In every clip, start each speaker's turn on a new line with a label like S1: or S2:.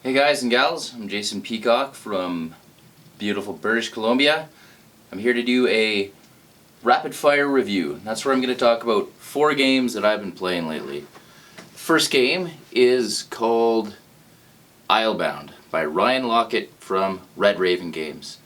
S1: Hey guys and gals, I'm Jason Peacock from beautiful British Columbia. I'm here to do a rapid fire review. That's where I'm going to talk about 4 games that I've been playing lately. First game is called Islebound by Ryan Lockett from Red Raven Games.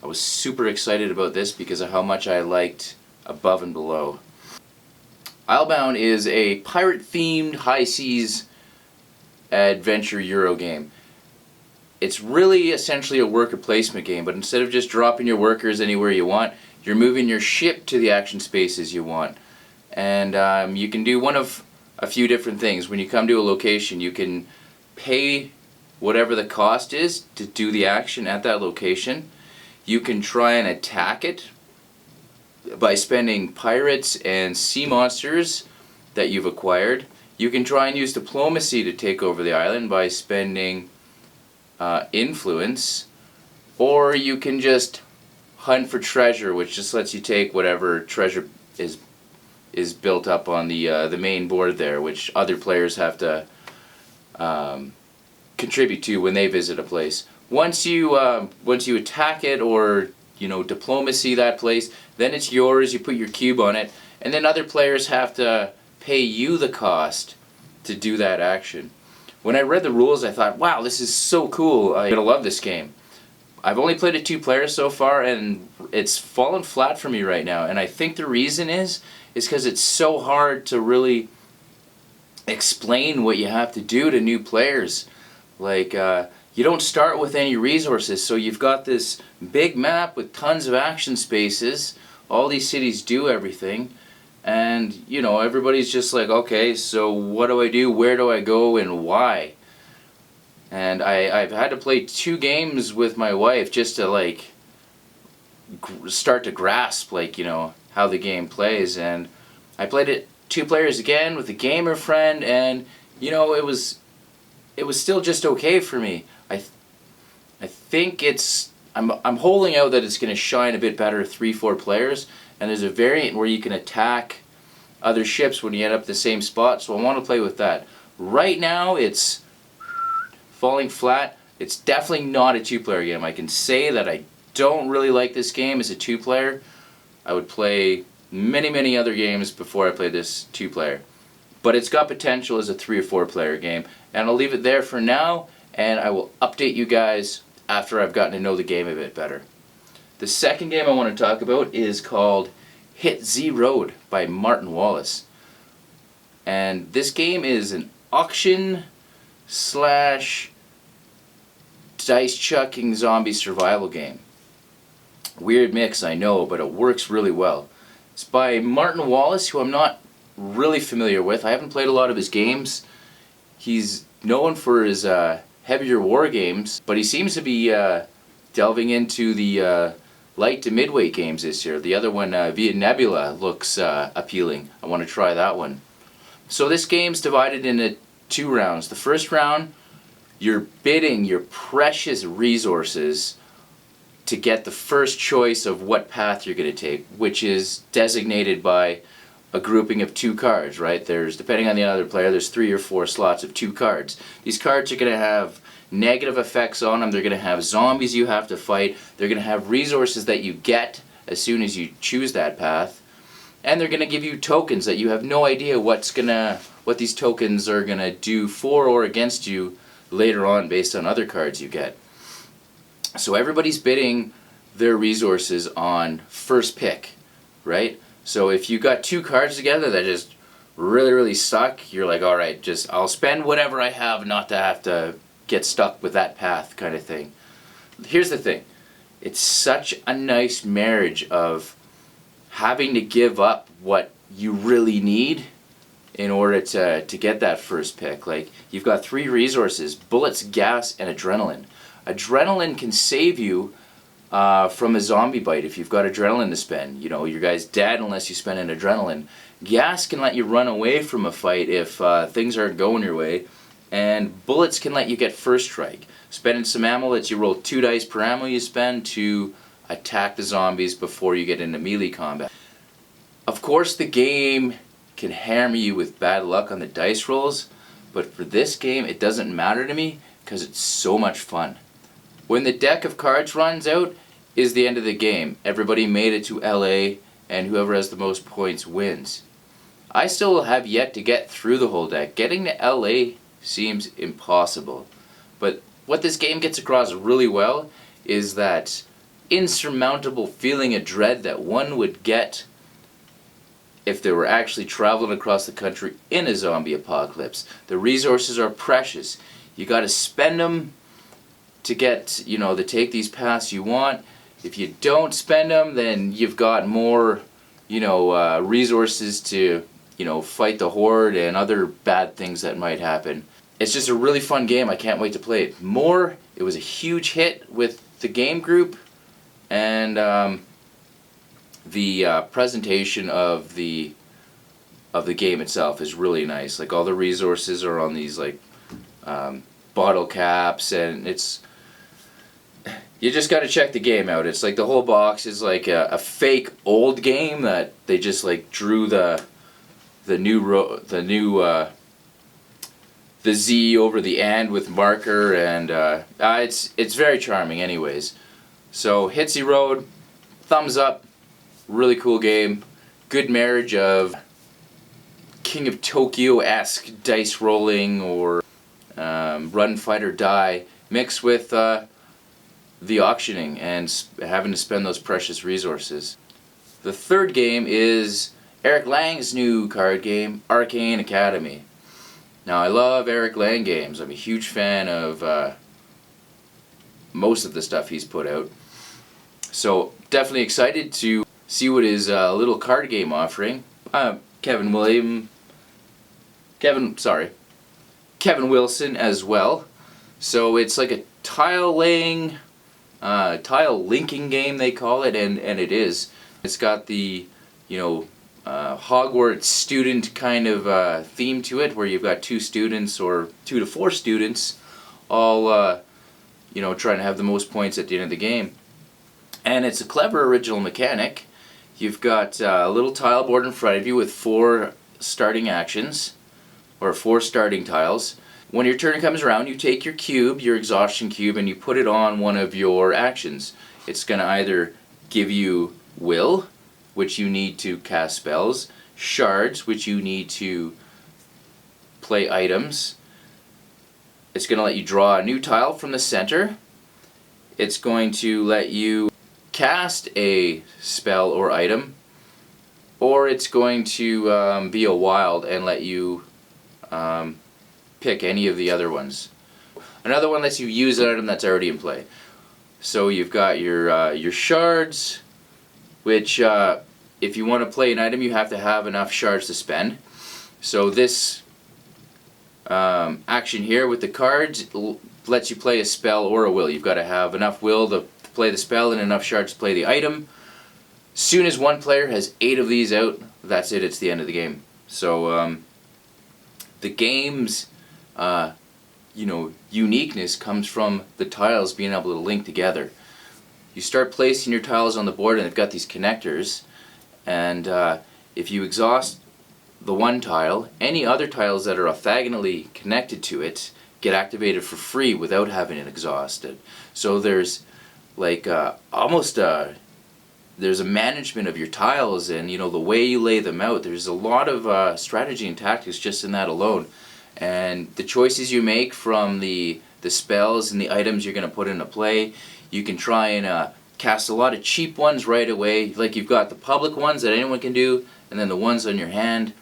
S1: I was super excited about this because of how much I liked Above and Below. Islebound is a pirate-themed high seas adventure Euro game. It's really essentially a worker placement game, but instead of just dropping your workers anywhere you want, you're moving your ship to the action spaces you want. And you can do one of a few different things. When you come to a location, you can pay whatever the cost is to do the action at that location. You can try and attack it by spending pirates and sea monsters that you've acquired. You can try and use diplomacy to take over the island by spending influence, or you can just hunt for treasure, which just lets you take whatever treasure is built up on the main board there, which other players have to contribute to when they visit a place. Once you attack it or diplomacy that place, then it's yours. You put your cube on it, and then other players have to pay you the cost to do that action. When I read the rules, I thought, wow, this is so cool. I'm going to love this game. I've only played it 2 players so far, and it's fallen flat for me right now. And I think the reason is because it's so hard to really explain what you have to do to new players. Like, you don't start with any resources, so you've got this big map with tons of action spaces. All these cities do everything. And, everybody's just like, okay, so what do I do, where do I go, and why? And I've had to play 2 games with my wife just to, start to grasp, how the game plays. And I played it 2 players again with a gamer friend, and, it was still just okay for me. I think I'm holding out that it's going to shine a bit better 3-4 players. And there's a variant where you can attack other ships when you end up the same spot, so I want to play with that. Right now it's falling flat. It's definitely not a 2-player game. I can say that I don't really like this game as a 2-player. I would play many other games before I play this 2-player. But it's got potential as a 3 or 4-player game. And I'll leave it there for now, and I will update you guys after I've gotten to know the game a bit better. The second game I want to talk about is called Hit Z Road by Martin Wallace. And this game is an auction / dice chucking zombie survival game. Weird mix, I know, but it works really well. It's by Martin Wallace, who I'm not really familiar with. I haven't played a lot of his games. He's known for his heavier war games, but he seems to be delving into the light to midweight games this year. The other one, Via Nebula, looks appealing. I want to try that one. So this game's divided into 2 rounds. The first round, you're bidding your precious resources to get the first choice of what path you're going to take, which is designated by a grouping of 2 cards, right? Depending on the other player, there's 3 or 4 slots of 2 cards. These cards are going to have negative effects on them. They're going to have zombies you have to fight. They're going to have resources that you get as soon as you choose that path. And they're going to give you tokens that you have no idea what these tokens are going to do for or against you later on based on other cards you get. So everybody's bidding their resources on first pick, right? So if you got 2 cards together that just really suck, you're like, alright, I'll spend whatever I have not to have to get stuck with that path kind of thing. Here's the thing. It's such a nice marriage of having to give up what you really need in order to get that first pick. Like, you've got 3 resources: bullets, gas, and adrenaline. Adrenaline can save you from a zombie bite if you've got adrenaline to spend. Your guy's dead unless you spend an adrenaline. Gas can let you run away from a fight if things aren't going your way. And bullets can let you get first strike. Spending some ammo lets you roll 2 dice per ammo you spend to attack the zombies before you get into melee combat. Of course, the game can hammer you with bad luck on the dice rolls, but for this game, it doesn't matter to me because it's so much fun. When the deck of cards runs out is the end of the game. Everybody made it to LA, and whoever has the most points wins. I still have yet to get through the whole deck. Getting to LA seems impossible. But what this game gets across really well is that insurmountable feeling of dread that one would get if they were actually traveling across the country in a zombie apocalypse. The resources are precious. You got to spend them to get, to take these paths you want. If you don't spend them, then you've got more, resources to, fight the horde and other bad things that might happen. It's just a really fun game. I can't wait to play it more. It was a huge hit with the game group, and the presentation of the game itself is really nice. Like, all the resources are on these bottle caps, and you just got to check the game out. It's like the whole box is like a fake old game that they just drew the Z over the and with marker, and it's very charming anyways. So Hitsy Road, thumbs up. Really cool game. Good marriage of King of Tokyo-esque dice rolling or run, fight, or die mixed with the auctioning and having to spend those precious resources. The third game is Eric Lang's new card game, Arcane Academy. Now, I love Eric Lang games. I'm a huge fan of most of the stuff he's put out. So, definitely excited to see what his little card game offering. Kevin Wilson as well. So it's like a tile linking game, they call it, and it is. It's got the Hogwarts student kind of theme to it, where you've got 2 students or 2 to 4 students all trying to have the most points at the end of the game. And it's a clever original mechanic. You've got a little tile board in front of you with 4 starting actions, or 4 starting tiles. When your turn comes around, you take your cube, your exhaustion cube, and you put it on one of your actions. It's going to either give you will, which you need to cast spells, shards, which you need to play items. It's going to let you draw a new tile from the center. It's going to let you cast a spell or item, or it's going to be a wild and let you pick any of the other ones. Another one lets you use an item that's already in play. So you've got your shards, which if you want to play an item, you have to have enough shards to spend. So this action here with the cards lets you play a spell or a will. You've got to have enough will to play the spell and enough shards to play the item. Soon as one player has 8 of these out, that's it, it's the end of the game. So the game's uniqueness comes from the tiles being able to link together. You start placing your tiles on the board, and they've got these connectors, and if you exhaust the one tile, any other tiles that are orthogonally connected to it get activated for free without having it exhausted. So there's there's a management of your tiles, and the way you lay them out. There's a lot of strategy and tactics just in that alone, and the choices you make from the spells and the items you're going to put into play. You can try and cast a lot of cheap ones right away. Like, you've got the public ones that anyone can do, and then the ones on your hand.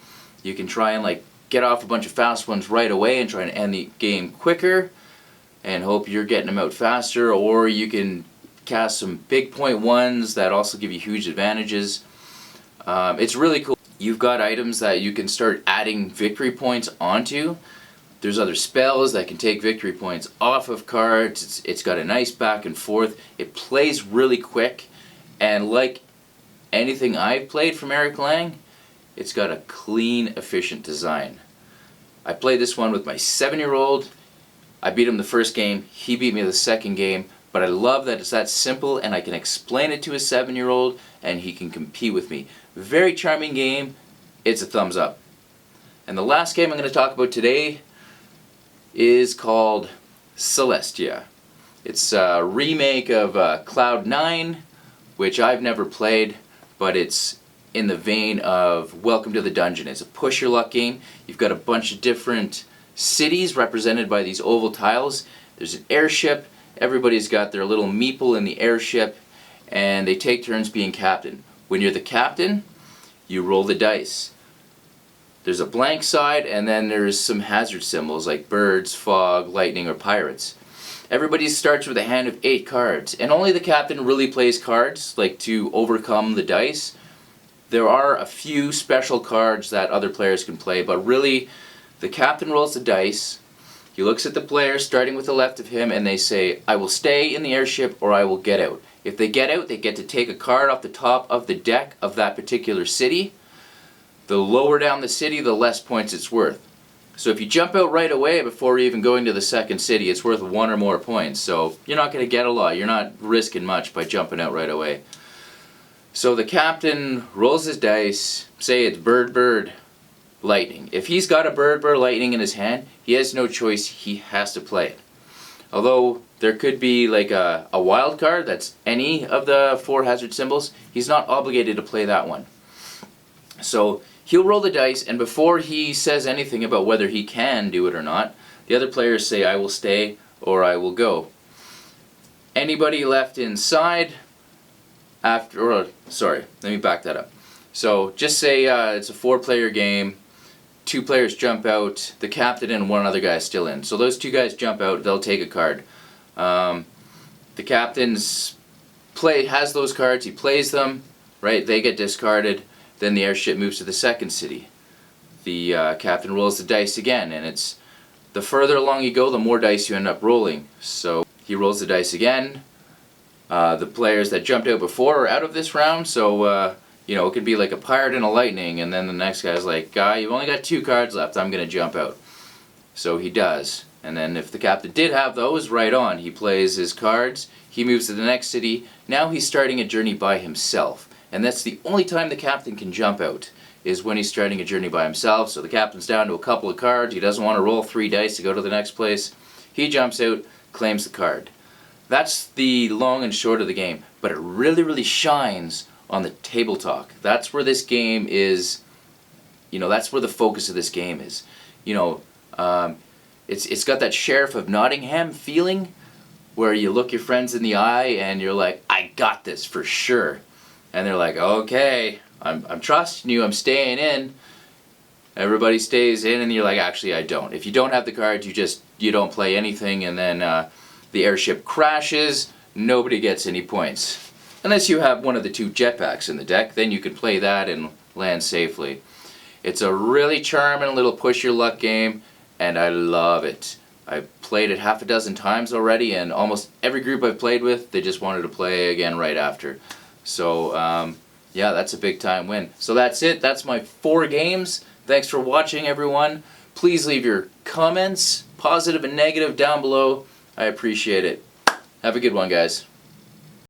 S1: You can try and get off a bunch of fast ones right away and try and end the game quicker and hope you're getting them out faster, or you can cast some big point ones that also give you huge advantages. It's really cool. You've got items that you can start adding victory points onto. There's other spells that can take victory points off of cards. It's got a nice back and forth. It plays really quick, and like anything I've played from Eric Lang, it's got a clean, efficient design. I played this one with my 7-year-old. I beat him the first game, he beat me the second game, but I love that it's that simple and I can explain it to a 7-year-old and he can compete with me. Very charming game. It's a thumbs up. And the last game I'm going to talk about today is called Celestia. It's a remake of Cloud 9, which I've never played, but it's in the vein of Welcome to the Dungeon. It's a push your luck game. You've got a bunch of different cities represented by these oval tiles. There's an airship. Everybody's got their little meeple in the airship, and they take turns being captain. When you're the captain, you roll the dice. There's a blank side, and then there's some hazard symbols like birds, fog, lightning, or pirates. Everybody starts with a hand of 8 cards, and only the captain really plays cards, like to overcome the dice. There are a few special cards that other players can play, but really the captain rolls the dice. He looks at the players starting with the left of him, and they say, I will stay in the airship or I will get out. If they get out, they get to take a card off the top of the deck of that particular city. The lower down the city, the less points it's worth. So if you jump out right away before even going to the second city, it's worth 1 or more points. So you're not going to get a lot. You're not risking much by jumping out right away. So the captain rolls his dice, say it's bird, bird, lightning. If he's got a bird, bird, lightning in his hand, he has no choice, he has to play it. Although there could be like a wild card that's any of the 4 hazard symbols, he's not obligated to play that one. So he'll roll the dice, and before he says anything about whether he can do it or not, the other players say I will stay or I will go. Anybody left inside sorry, let me back that up. So just say it's a 4-player game, 2 players jump out, the captain and 1 other guy is still in. So those 2 guys jump out, they'll take a card. The captain's has those cards, he plays them, right, they get discarded, then the airship moves to the second city. The captain rolls the dice again, and it's the further along you go, the more dice you end up rolling. So he rolls the dice again. The players that jumped out before are out of this round, so you know, it could be like a pirate and a lightning, and then the next guy's like, guy, you've only got 2 cards left, I'm going to jump out. So he does. And then if the captain did have those, right on. He plays his cards, he moves to the next city, now he's starting a journey by himself. And that's the only time the captain can jump out, is when he's starting a journey by himself. So the captain's down to a couple of cards, he doesn't want to roll 3 dice to go to the next place. He jumps out, claims the card. That's the long and short of the game, but it really, really shines on the table talk. That's where this game is, you know, that's where the focus of this game is. You know, it's got that Sheriff of Nottingham feeling, where you look your friends in the eye and you're like, I got this for sure. And they're like, okay, I'm trusting you, I'm staying in. Everybody stays in, and you're like, actually I don't. If you don't have the cards, you don't play anything, and then the airship crashes, nobody gets any points. Unless you have one of the 2 jetpacks in the deck, then you can play that and land safely. It's a really charming little push your luck game, and I love it. I've played it half a dozen times already, and almost every group I've played with, they just wanted to play again right after. So yeah, that's a big time win. So that's it, that's my 4 games. Thanks for watching, everyone. Please leave your comments, positive and negative, down below. I appreciate it. Have a good one, guys.